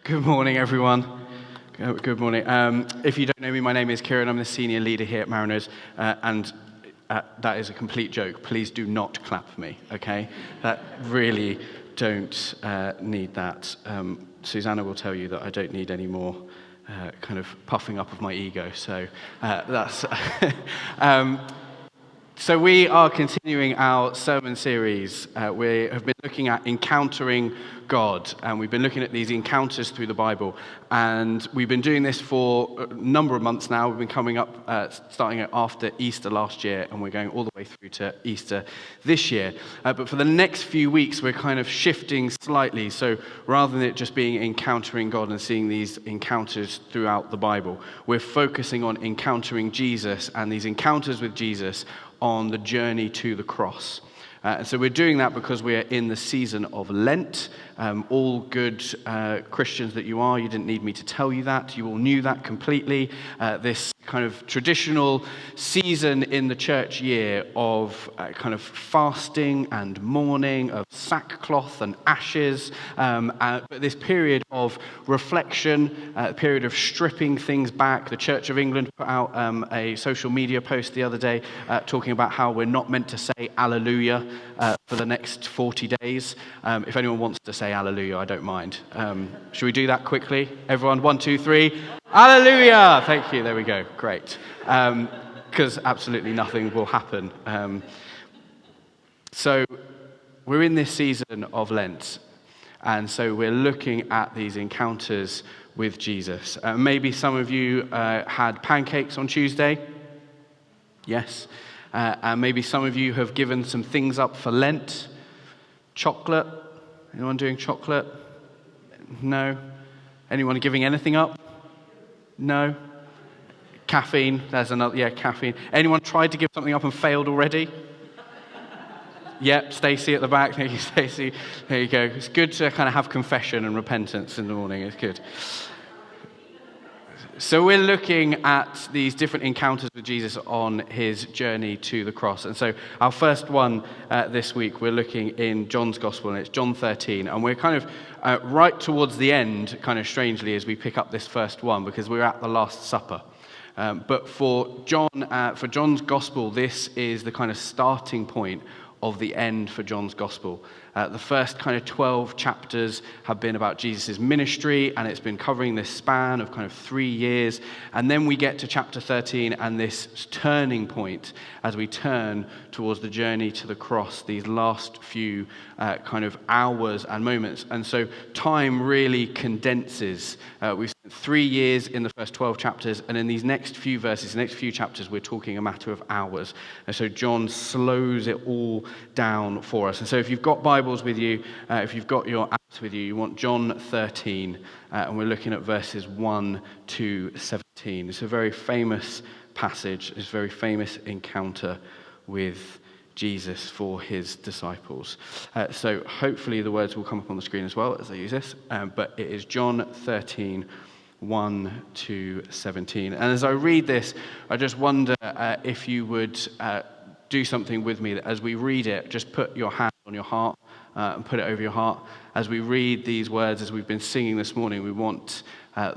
Good morning, everyone. Good morning. If you don't know me, my name is Kieran. I'm the senior leader here at Mariners, and that is a complete joke. Please do not clap for me, okay? That really don't need that. Susanna will tell you that I don't need any more kind of puffing up of my ego, so that's... So we are continuing our sermon series. We have been looking at encountering God, and we've been looking at these encounters through the Bible. And we've been doing this for a number of months now. We've been coming up, starting after Easter last year, and we're going all the way through to Easter this year. But for the next few weeks, we're kind of shifting slightly. So rather than it just being encountering God and seeing these encounters throughout the Bible, we're focusing on encountering Jesus and these encounters with Jesus on the journey to the cross. And so we're doing that because we're in the season of Lent. All good Christians that you are, you didn't need me to tell you that. You all knew that completely. This kind of traditional season in the church year of kind of fasting and mourning, of sackcloth and ashes, but this period of reflection, a period of stripping things back. The Church of England put out a social media post the other day talking about how we're not meant to say Alleluia for the next 40 days. If anyone wants to say Alleluia, I don't mind. Should we do that quickly? Everyone, 1, 2, 3. Alleluia! Thank you. There we go. Great. Because absolutely nothing will happen. So we're in this season of Lent. And so we're looking at these encounters with Jesus. Maybe some of you had pancakes on Tuesday. Yes. And maybe some of you have given some things up for Lent. Chocolate. Anyone doing chocolate? No. Anyone giving anything up? No. Caffeine. There's another. Yeah, caffeine. Anyone tried to give something up and failed already? Yep, Stacey at the back. Thank you, Stacey. There you go. It's good to kind of have confession and repentance in the morning. It's good. So we're looking at these different encounters with Jesus on his journey to the cross. And so our first one this week, we're looking in John's Gospel, and it's John 13. And we're kind of right towards the end, kind of strangely, as we pick up this first one, because we're at the Last Supper. But for John's Gospel, this is the kind of starting point of the end for John's Gospel. The first kind of 12 chapters have been about Jesus' ministry, and it's been covering this span of kind of 3 years. And then we get to chapter 13 and this turning point as we turn towards the journey to the cross, these last few kind of hours and moments. And so time really condenses. We've spent 3 years in the first 12 chapters, and in these next few verses, next few chapters, we're talking a matter of hours. And so John slows it all down for us. And so if you've got Bibles with you, if you've got your apps with you, you want John 13, and we're looking at verses 1 to 17. It's a very famous passage. It's a very famous encounter with Jesus for his disciples. So hopefully the words will come up on the screen as well as I use this, but it is John 13, 1 to 17. And as I read this, I just wonder if you would do something with me. As we read it, just put your hand on your heart and put it over your heart. As we read these words, as we've been singing this morning, we want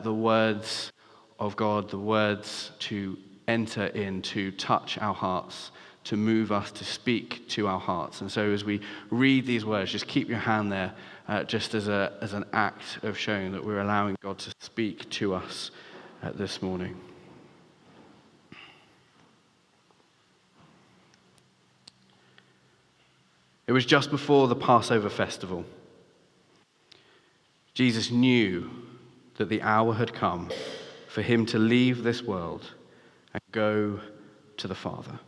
the words of God, the words to enter in, to touch our hearts, to move us, to speak to our hearts. And so as we read these words, just keep your hand there, just as an act of showing that we're allowing God to speak to us this morning. It was just before the Passover festival. Jesus knew that the hour had come for him to leave this world and go to the Father.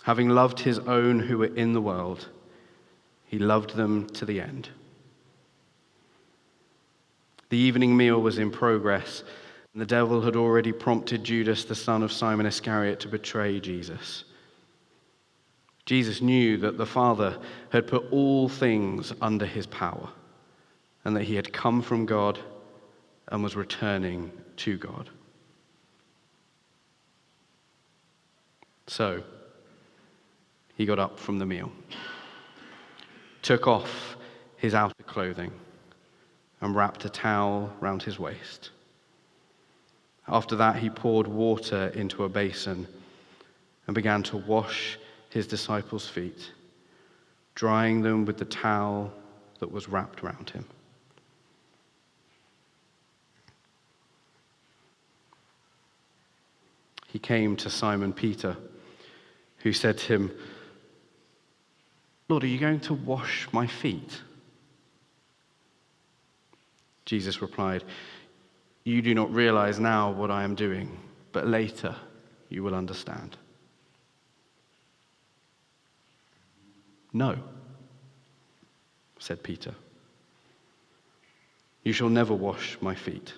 Having loved his own who were in the world, he loved them to the end. The evening meal was in progress, and the devil had already prompted Judas, the son of Simon Iscariot, to betray Jesus. Jesus knew that the Father had put all things under his power, and that he had come from God and was returning to God. So, he got up from the meal, took off his outer clothing, and wrapped a towel round his waist. After that, he poured water into a basin and began to wash his disciples' feet, drying them with the towel that was wrapped round him. He came to Simon Peter, who said to him, "Lord, are you going to wash my feet?" Jesus replied, "You do not realize now what I am doing, but later you will understand." "No," said Peter. "You shall never wash my feet."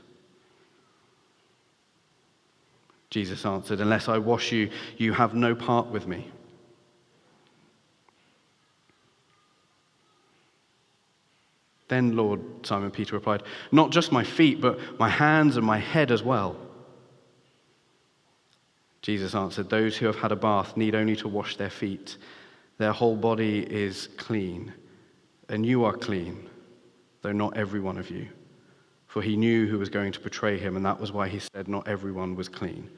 Jesus answered, "Unless I wash you, you have no part with me." "Then, Lord," Simon Peter replied, "not just my feet, but my hands and my head as well." Jesus answered, "Those who have had a bath need only to wash their feet. Their whole body is clean, and you are clean, though not every one of you." For he knew who was going to betray him, and that was why he said not everyone was clean.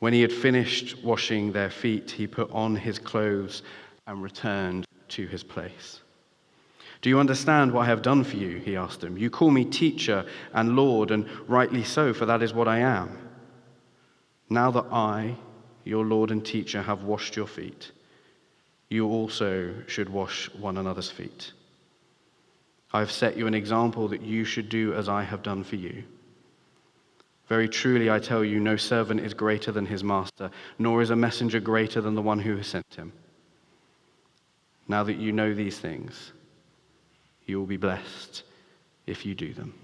When he had finished washing their feet, he put on his clothes and returned to his place. "Do you understand what I have done for you?" he asked them. "You call me teacher and Lord, and rightly so, for that is what I am. Now that I, your Lord and teacher, have washed your feet, you also should wash one another's feet. I have set you an example that you should do as I have done for you. Very truly, I tell you, no servant is greater than his master, nor is a messenger greater than the one who has sent him. Now that you know these things, you will be blessed if you do them."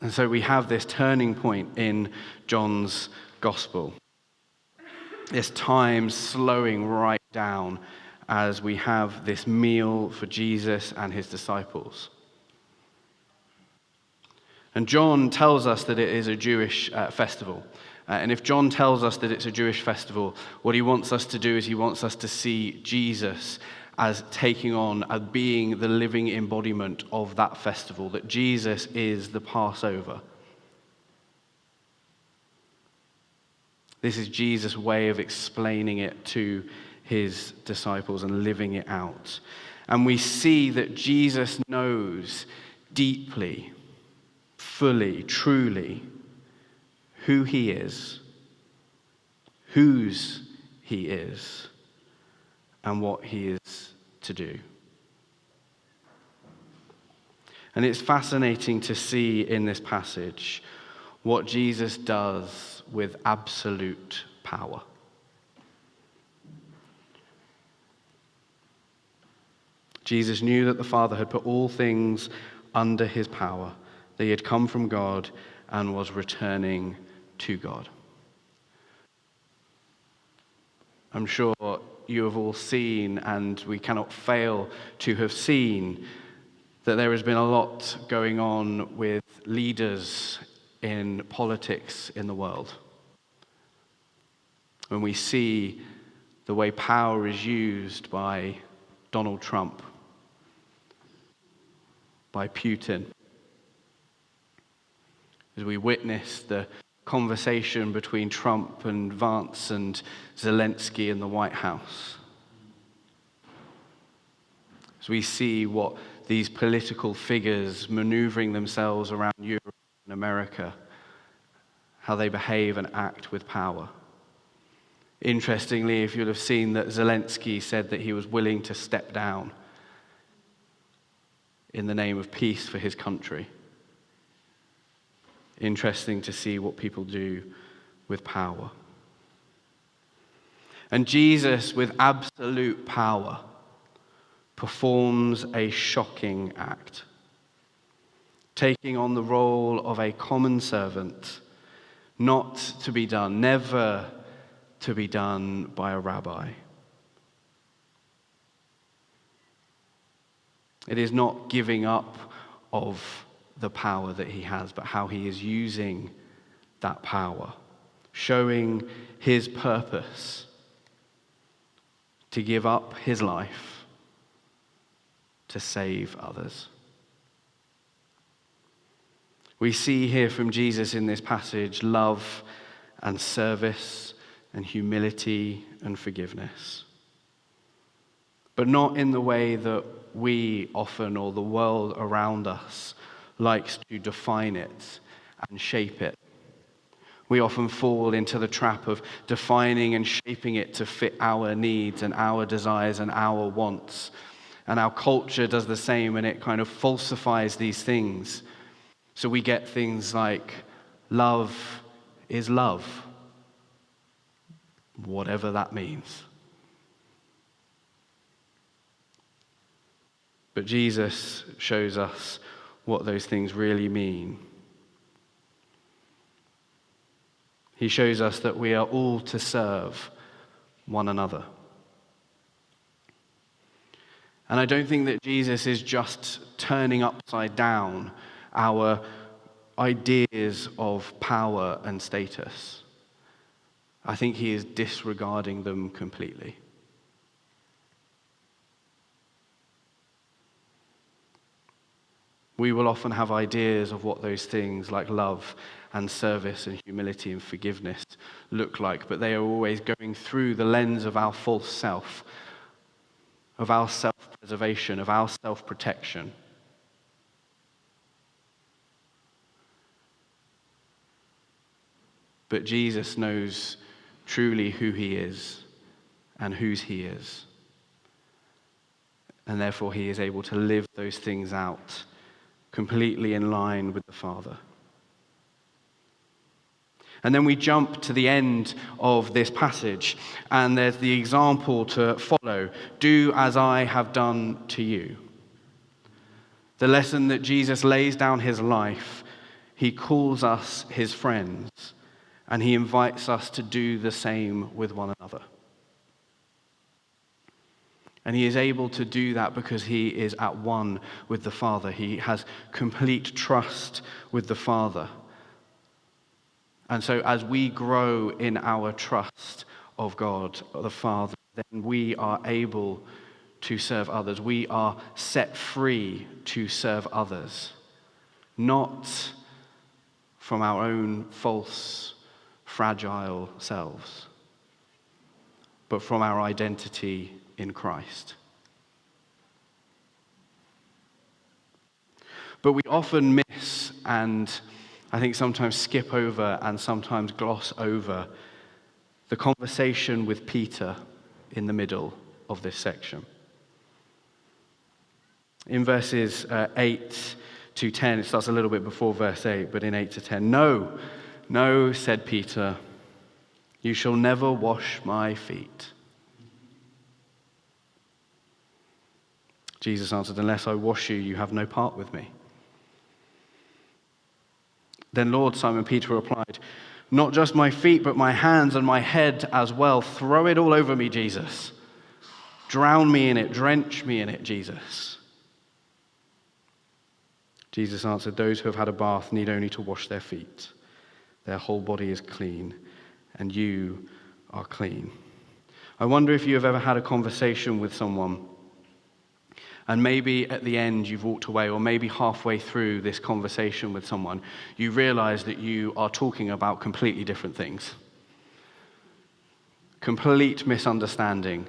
And so we have this turning point in John's gospel. This time slowing right down as we have this meal for Jesus and his disciples. And John tells us that it is a Jewish festival. And if John tells us that it's a Jewish festival, what he wants us to do is he wants us to see Jesus as taking on, as being the living embodiment of that festival, that Jesus is the Passover. This is Jesus' way of explaining it to his disciples and living it out. And we see that Jesus knows deeply, fully, truly, who he is, whose he is, and what he is to do. And it's fascinating to see in this passage what Jesus does with absolute power. Jesus knew that the Father had put all things under his power, that he had come from God and was returning to God. I'm sure you have all seen, and we cannot fail to have seen, that there has been a lot going on with leaders in politics in the world. When we see the way power is used by Donald Trump, by Putin, as we witness the conversation between Trump and Vance and Zelensky in the White House, as we see what these political figures maneuvering themselves around Europe and America, how they behave and act with power. Interestingly, if you'll have seen that Zelensky said that he was willing to step down in the name of peace for his country. Interesting to see what people do with power. And Jesus, with absolute power, performs a shocking act, taking on the role of a common servant, not to be done, never to be done by a rabbi. It is not giving up of the power that he has, but how he is using that power, showing his purpose to give up his life to save others. We see here from Jesus in this passage love and service and humility and forgiveness. But not in the way that we often, or the world around us, likes to define it and shape it. We often fall into the trap of defining and shaping it to fit our needs and our desires and our wants. And our culture does the same, and it kind of falsifies these things. So we get things like love is love, whatever that means. But Jesus shows us what those things really mean. He shows us that we are all to serve one another. And I don't think that Jesus is just turning upside down our ideas of power and status. I think he is disregarding them completely. We will often have ideas of what those things like love and service and humility and forgiveness look like, but they are always going through the lens of our false self, of our self-preservation, of our self-protection. But Jesus knows truly who he is and whose he is. And therefore he is able to live those things out completely in line with the Father. And then we jump to the end of this passage, and there's the example to follow. Do as I have done to you. The lesson that Jesus lays down his life, he calls us his friends, and he invites us to do the same with one another. And he is able to do that because he is at one with the Father. He has complete trust with the Father. And so as we grow in our trust of God, the Father, then we are able to serve others. We are set free to serve others, not from our own false, fragile selves, but from our identity in Christ. But we often miss, and I think sometimes skip over and sometimes gloss over, the conversation with Peter in the middle of this section. In verses 8 to 10, it starts a little bit before verse 8, but in 8 to 10, No, said Peter, you shall never wash my feet. Jesus answered, unless I wash you, you have no part with me. Then Lord, Simon Peter replied, not just my feet, but my hands and my head as well. Throw it all over me, Jesus. Drown me in it, drench me in it, Jesus. Jesus answered, those who have had a bath need only to wash their feet. Their whole body is clean, and you are clean. I wonder if you have ever had a conversation with someone, and maybe at the end you've walked away, or maybe halfway through this conversation with someone, you realize that you are talking about completely different things. Complete misunderstanding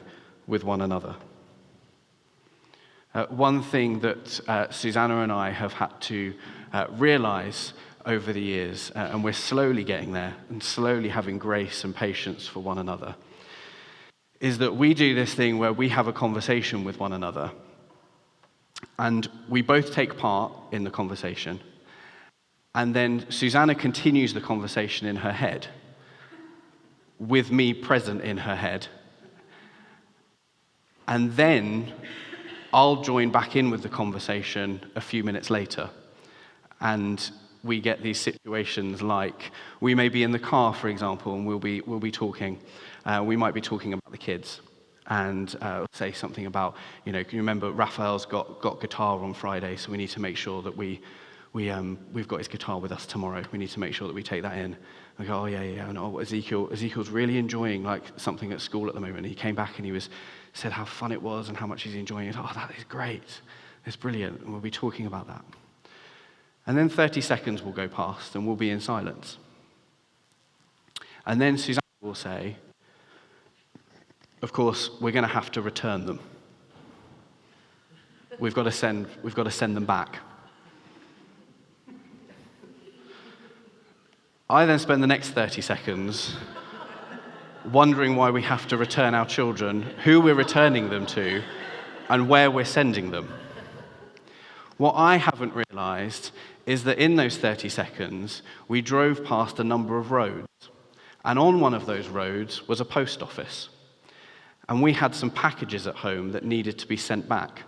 with one another. One thing that Susanna and I have had to realize over the years, and we're slowly getting there, and slowly having grace and patience for one another, is that we do this thing where we have a conversation with one another, and we both take part in the conversation, and then Susanna continues the conversation in her head, with me present in her head, and then I'll join back in with the conversation a few minutes later, and we get these situations like we may be in the car, for example, and we'll be talking. We might be talking about the kids, and say something about, can you remember Raphael's got guitar on Friday, so we need to make sure that we we've got his guitar with us tomorrow. We need to make sure that we take that in. I go, oh, yeah. And Ezekiel's really enjoying like something at school at the moment. He came back and said how fun it was and how much he's enjoying it. Oh, that is great. It's brilliant. And we'll be talking about that. And then 30 seconds will go past and we'll be in silence. And then Susanna will say, of course, we're going to have to return them. We've got to send them back. I then spend the next 30 seconds wondering why we have to return our children, who we're returning them to, and where we're sending them. What I haven't realized is that in those 30 seconds, we drove past a number of roads. And on one of those roads was a post office. And we had some packages at home that needed to be sent back.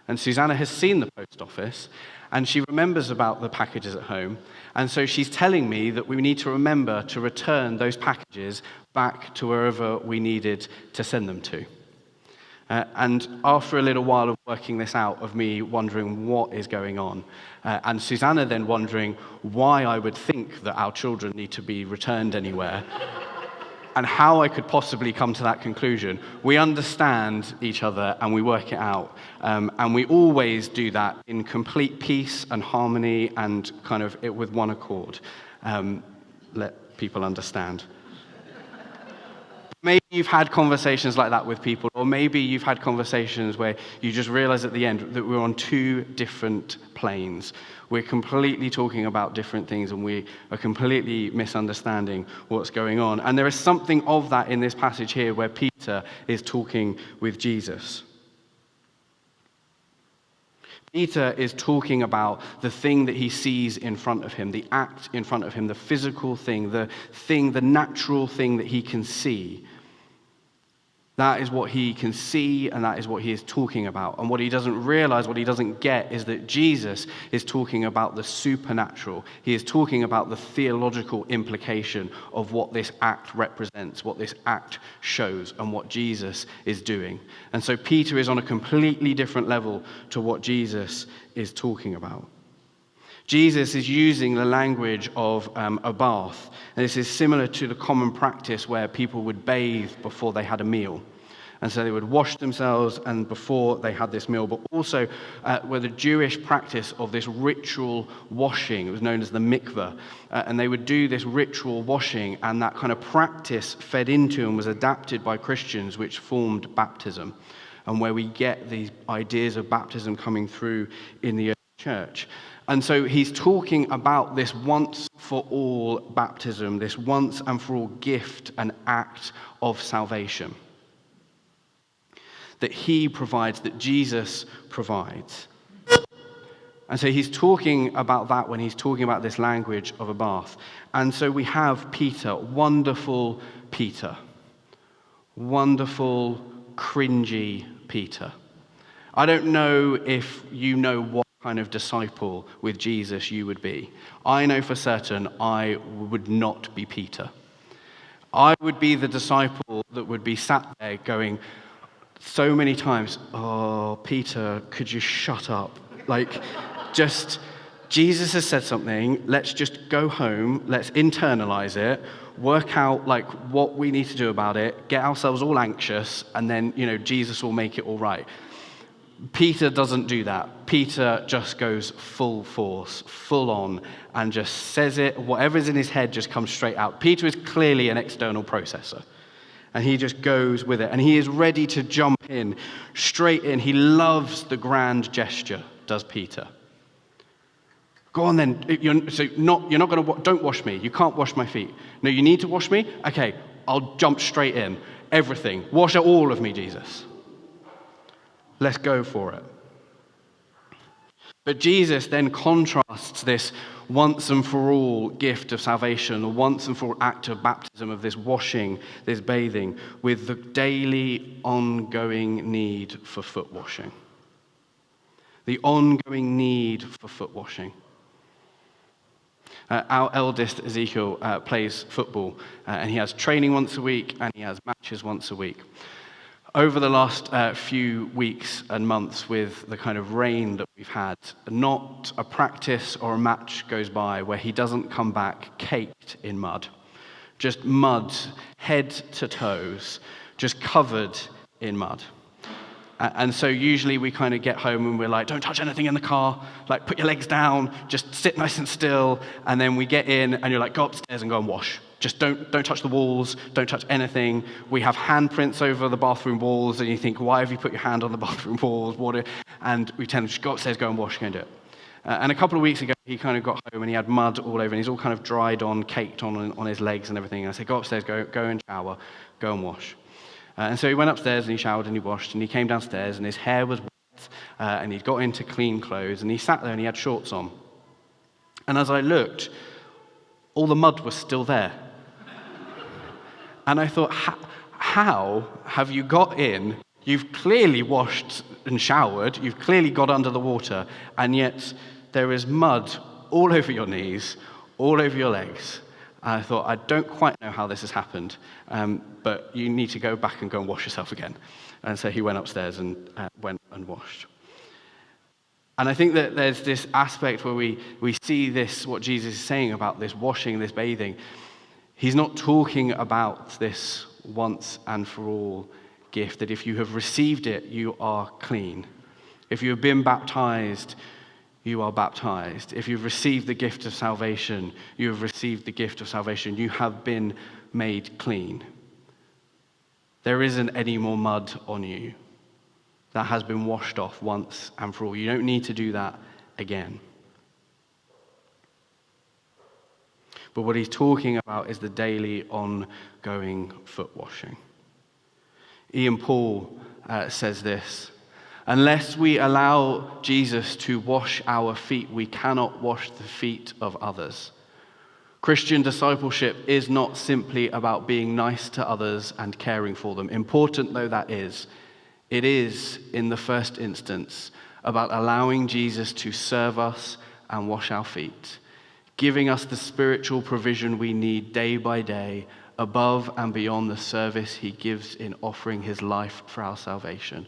And Susanna has seen the post office, and she remembers about the packages at home. And so she's telling me that we need to remember to return those packages back to wherever we needed to send them to. And after a little while of working this out, of me wondering what is going on, and Susanna then wondering why I would think that our children need to be returned anywhere, and how I could possibly come to that conclusion, we understand each other and we work it out. And we always do that in complete peace and harmony and kind of it with one accord. Let people understand. Maybe you've had conversations like that with people, or maybe you've had conversations where you just realize at the end that we're on two different planes. We're completely talking about different things, and we are completely misunderstanding what's going on. And there is something of that in this passage here where Peter is talking with Jesus. Peter is talking about the thing that he sees in front of him, the act in front of him, the physical thing, the natural thing that he can see. That is what he can see, and that is what he is talking about. And what he doesn't realize, what he doesn't get, is that Jesus is talking about the supernatural. He is talking about the theological implication of what this act represents, what this act shows, and what Jesus is doing. And so Peter is on a completely different level to what Jesus is talking about. Jesus is using the language of a bath. And this is similar to the common practice where people would bathe before they had a meal. And so they would wash themselves and before they had this meal, but also where the Jewish practice of this ritual washing, it was known as the mikveh, and they would do this ritual washing, and that kind of practice fed into and was adapted by Christians, which formed baptism, and where we get these ideas of baptism coming through in the early church. And so he's talking about this once-for-all baptism, this once-and-for-all gift and act of salvation that he provides, that Jesus provides. And so he's talking about that when he's talking about this language of a bath. And so we have Peter, wonderful Peter, wonderful, cringy Peter. I don't know if you know what kind of disciple with Jesus you would be. I know for certain I would not be Peter. I would be the disciple that would be sat there going so many times, oh, Peter, could you shut up? Like, just, Jesus has said something, let's just go home, let's internalize it, work out like what we need to do about it, get ourselves all anxious, and then, Jesus will make it all right. Peter doesn't do that. Peter just goes full force, full on, and just says it. Whatever's in his head just comes straight out. Peter is clearly an external processor, and he just goes with it. And he is ready to jump in, straight in. He loves the grand gesture, does Peter. Go on then. You're not going to. Don't wash me. You can't wash my feet. No, you need to wash me? Okay, I'll jump straight in. Everything. Wash all of me, Jesus. Let's go for it. But Jesus then contrasts this once and for all gift of salvation, the once and for all act of baptism, of this washing, this bathing, with the daily ongoing need for foot washing. The ongoing need for foot washing. Our eldest, Ezekiel, plays football, and he has training once a week, and he has matches once a week. Over the last few weeks and months, with the kind of rain that we've had, not a practice or a match goes by where he doesn't come back caked in mud. Just mud, head to toes, just covered in mud. And so usually we kind of get home and we're like, don't touch anything in the car, like put your legs down, just sit nice and still. And then we get in and you're like, go upstairs and go and wash. Just don't touch the walls, don't touch anything. We have handprints over the bathroom walls and you think, why have you put your hand on the bathroom walls? And we tend to just go upstairs, go and wash, go and do it. And a couple of weeks ago, he kind of got home and he had mud all over and he's all kind of dried on, caked on his legs and everything. And I said, go upstairs, go and shower, go and wash. And so he went upstairs and he showered and he washed and he came downstairs and his hair was wet and he'd got into clean clothes and he sat there and he had shorts on. And as I looked, all the mud was still there. And I thought, how have you got in? You've clearly washed and showered, you've clearly got under the water, and yet there is mud all over your knees, all over your legs. And I thought, I don't quite know how this has happened, but you need to go back and go and wash yourself again. And so he went upstairs and went and washed. And I think that there's this aspect where we see this, what Jesus is saying about this washing, this bathing. He's not talking about this once and for all gift, that if you have received it, you are clean. If you have been baptized, you are baptized. If you've received the gift of salvation, you have received the gift of salvation. You have been made clean. There isn't any more mud on you. That has been washed off once and for all. You don't need to do that again. But what he's talking about is the daily, ongoing foot washing. Ian Paul says this: unless we allow Jesus to wash our feet, we cannot wash the feet of others. Christian discipleship is not simply about being nice to others and caring for them. Important though that is, it is, in the first instance, about allowing Jesus to serve us and wash our feet, giving us the spiritual provision we need day by day, above and beyond the service he gives in offering his life for our salvation.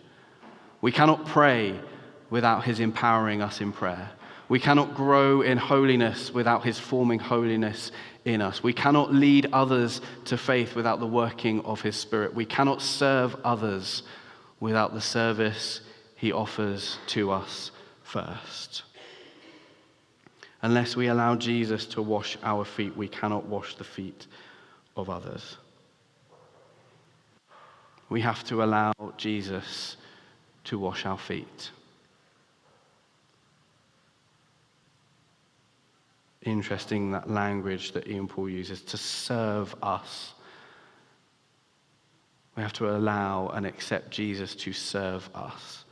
We cannot pray without his empowering us in prayer. We cannot grow in holiness without his forming holiness in us. We cannot lead others to faith without the working of his Spirit. We cannot serve others without the service he offers to us first. Unless we allow Jesus to wash our feet, we cannot wash the feet of others. We have to allow Jesus to wash our feet. Interesting, that language that Ian Paul uses, to serve us. We have to allow and accept Jesus to serve us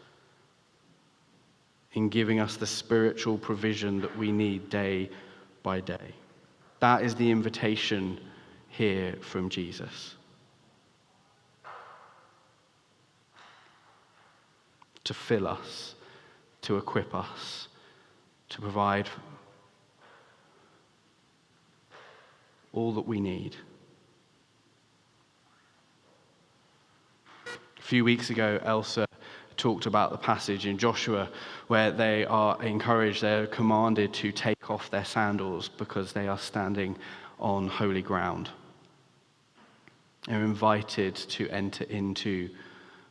in giving us the spiritual provision that we need day by day. That is the invitation here from Jesus. To fill us, to equip us, to provide all that we need. A few weeks ago, Elsa talked about the passage in Joshua where they are encouraged, they're commanded to take off their sandals because they are standing on holy ground. They're invited to enter into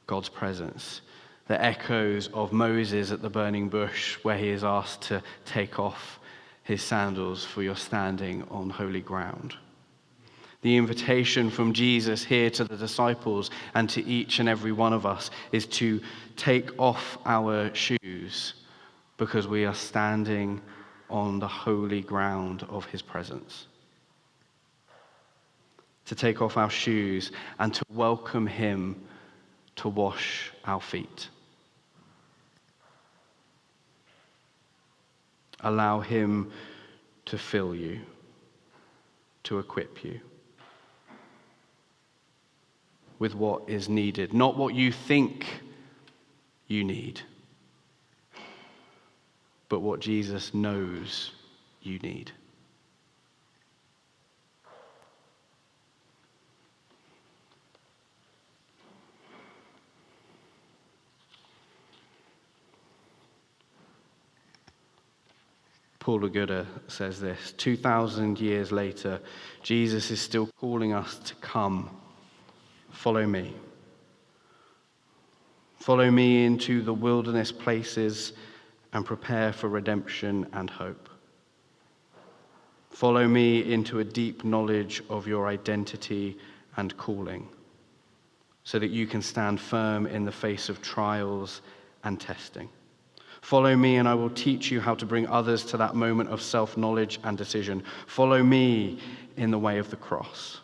God's presence. The echoes of Moses at the burning bush where he is asked to take off his sandals for your standing on holy ground. The invitation from Jesus here to the disciples and to each and every one of us is to take off our shoes because we are standing on the holy ground of his presence. To take off our shoes and to welcome him to wash our feet. Allow him to fill you, to equip you with what is needed, not what you think you need, but what Jesus knows you need. Paul Laguda says this: 2,000 years later, Jesus is still calling us to come, follow me. Follow me into the wilderness places and prepare for redemption and hope. Follow me into a deep knowledge of your identity and calling, so that you can stand firm in the face of trials and testing. Follow me and I will teach you how to bring others to that moment of self-knowledge and decision. Follow me in the way of the cross.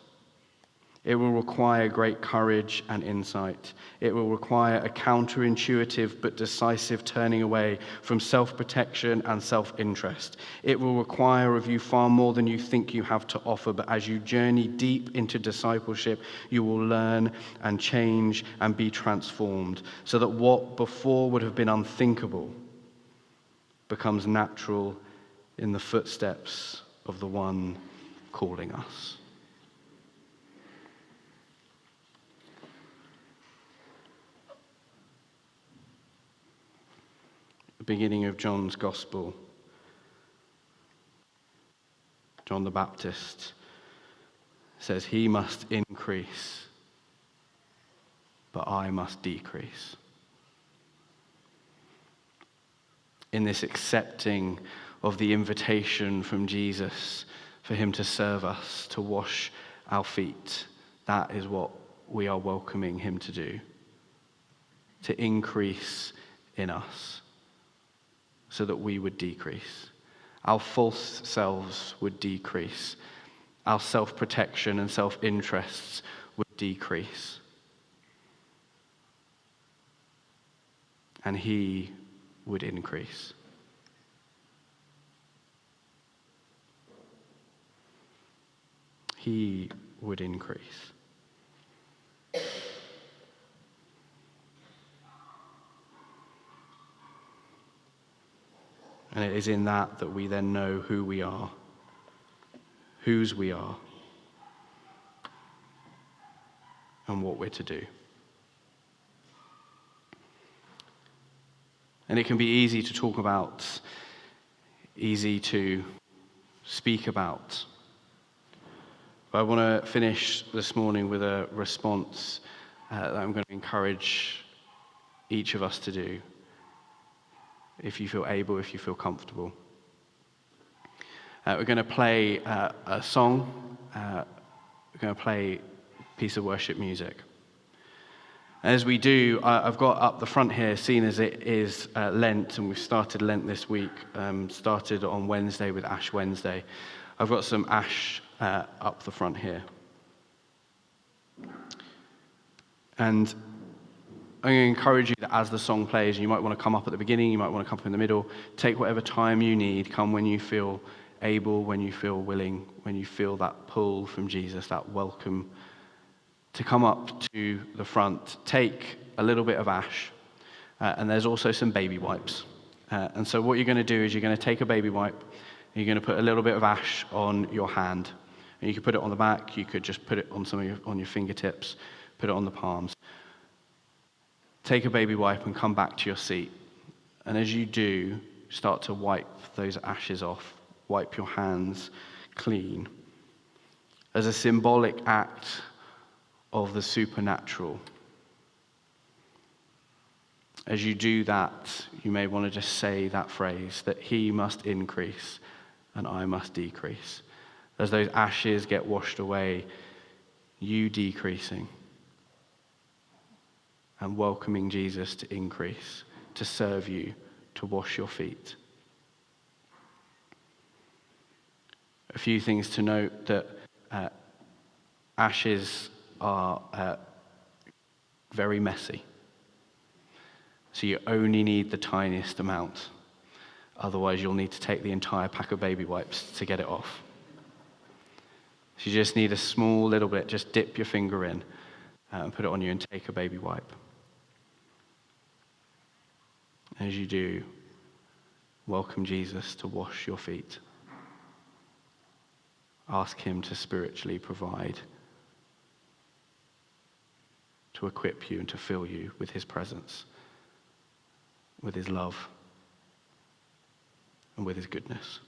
It will require great courage and insight. It will require a counterintuitive but decisive turning away from self-protection and self-interest. It will require of you far more than you think you have to offer, but as you journey deep into discipleship, you will learn and change and be transformed, so that what before would have been unthinkable becomes natural in the footsteps of the one calling us. Beginning of John's Gospel, John the Baptist says, "He must increase, but I must decrease." In this accepting of the invitation from Jesus for him to serve us, to wash our feet, that is what we are welcoming him to do, to increase in us, so that we would decrease. Our false selves would decrease. Our self-protection and self-interests would decrease. And he would increase. He would increase. And it is in that that we then know who we are, whose we are, and what we're to do. And it can be easy to talk about, easy to speak about. But I want to finish this morning with a response that I'm going to encourage each of us to do, if you feel able, if you feel comfortable. We're going to play a song. We're going to play a piece of worship music. As we do, I've got up the front here, seen as it is Lent, and we've started Lent this week, started on Wednesday with Ash Wednesday. I've got some ash up the front here. And I'm going to encourage you that as the song plays, you might want to come up at the beginning, you might want to come up in the middle, take whatever time you need, come when you feel able, when you feel willing, when you feel that pull from Jesus, that welcome to come up to the front. Take a little bit of ash, and there's also some baby wipes. And so what you're going to do is you're going to take a baby wipe, and you're going to put a little bit of ash on your hand. And you could put it on the back, you could just put it on on your fingertips, put it on the palms. Take a baby wipe and come back to your seat. And as you do, start to wipe those ashes off. Wipe your hands clean. As a symbolic act of the supernatural. As you do that, you may want to just say that phrase, that he must increase and I must decrease. As those ashes get washed away, you decreasing and welcoming Jesus to increase, to serve you, to wash your feet. A few things to note: that ashes are very messy. So you only need the tiniest amount. Otherwise, you'll need to take the entire pack of baby wipes to get it off. So you just need a small little bit. Just dip your finger in and put it on you and take a baby wipe. As you do, welcome Jesus to wash your feet. Ask him to spiritually provide, to equip you and to fill you with his presence, with his love, and with his goodness.